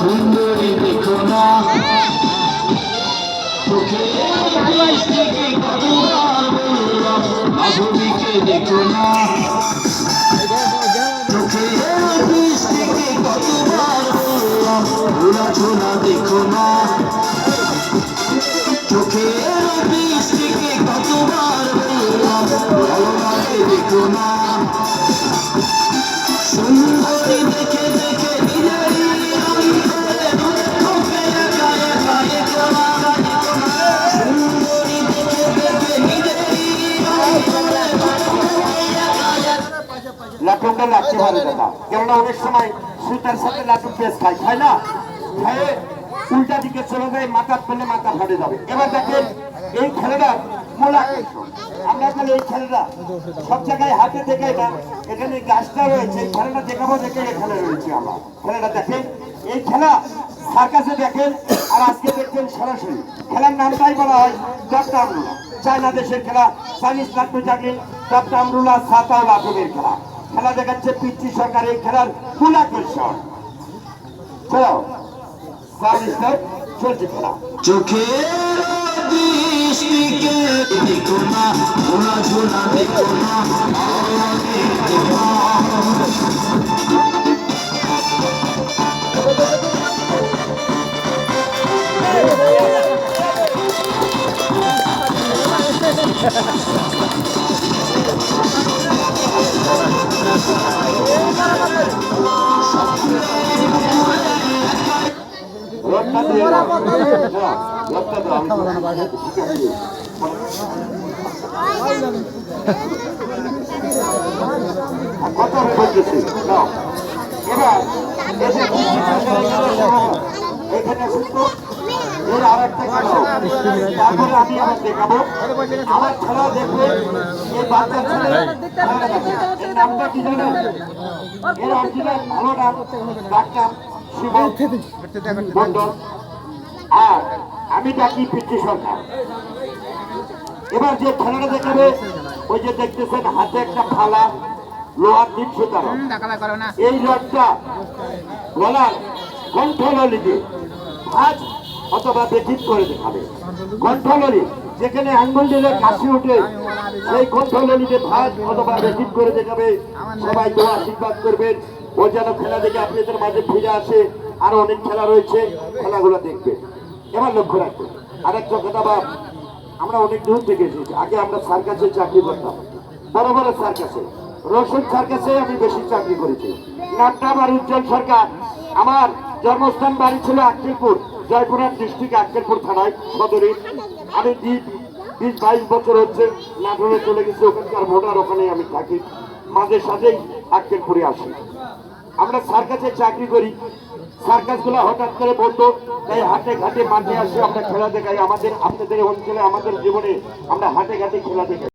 সুন্দরী দেখো না তোকে কতবার বললাম মাধবীকে দেখো না তোকে দৃষ্টিকে কতবার বললাম ঘোলা ঝোলা দেখো না চোখে দৃষ্টিকে কতবার বললাম ভালোবাসে দেখো না সুন্দরী দেখে দেখে নিজেরই অন্তরে ঢুকে একা একা একা সুন্দরী দেখে দেখে নিজেরই অন্তরে লাটুমটা লাগতে পারে দাদা, কেননা অনেক সময় সুতার সাথে লাটুম পেঁচ খায় না, খায় উল্টা দিকে চলে যায়, মাথা ফেলে মাথা ফাটে যাবে। এবার দেখেন এই খেলাটা মূল আকর্ষণ। আমরা তাহলে এই খেলাটা সব জায়গায় হাতে থেকে না, এখানে গাছটা রয়েছে, এই খেলাটা দেখাবো দেখে এখানে রয়েছে। আমরা খেলাটা দেখেন, এই খেলা সার্কাসে দেখেন আর আজকে দেখবেন সরাসরি। খেলার নামটাই বলা হয় ডক্টর আমরুলা, চায়না দেশের খেলা, চাইনিজ লাট্টু জাগিল, ডক্টর আমরুলা সাতাও লাটুমের খেলা। খেলা দেখাচ্ছে পিচ্চি সরকার, এই খেলার মূল আকর্ষণ। চলো চলছে খেলা। চোখে দৃষ্টিকে দেখো না ঘোলা ঝোলা দেখো না কথা বলতেছি এবার এখানে শুধু এর আর একটা খেলা, তারপরে আমি আবার দেখাবো আমার খেলা দেখবে। এই বাচ্চা ছেলে এর নামটা কি জানো? এর অরিজিনাল ভালো নাম ডাক্তার শিব মন্ডল, আর আমি ডাকি পিচ্চি সরকার। এবার যে খেলাটা দেখাবে ওই যে দেখতেছেন হাতে একটা ফালা লোহার 300 তার, এই রডটা গলার কণ্ঠললিতে ভাঁজ অথবা বেঠিক করে দেখাবে। কণ্ঠললি যেখানে আঙ্গুল দিলে কাশি ওঠে, সেই কণ্ঠললিতে ভাঁজ অথবা বেঠিক করে দেখাবে। সবাই তো আশীর্বাদ করবেন ও যেন খেলা দেখে আপনাদের মাঝে ফিরে আসে। আরো অনেক খেলা রয়েছে, খেলাগুলো দেখবেন। এবার লক্ষ্য রাখবেন আরেকটা কথা, বাপ আমরা অনেক দূর থেকে এসেছি। আগে আমরা সার্কাসে চাকরি করতাম, বড় বড় সার্কাসে, রসুন সার্কাসে আমি বেশি চাকরি করেছি। নামটা আমার উজ্জ্বল সরকার। আমার জন্মস্থান বাড়ি ছিল আক্কেলপুর, জয়পুরহাট ডিস্ট্রিক্ট আক্কেলপুর থানায় সদরে। আমি 20-22 বছর হচ্ছে নাটোরে চলে গেছি, ওখানকার ভোটার, ওখানে আমি থাকি, মাঝে সাথেই আক্কেলপুরে আসি। আমরা সার্কাসে চাকরি করি, সার্কাস গুলা হঠাৎ করে বলতো, তাই হাটে ঘাটে মাঠে আসে আমরা খেলা দেখাই। আমাদের আপনাদের অঞ্চলে আমাদের জীবনে আমরা হাটে ঘাটে খেলা দেখাই।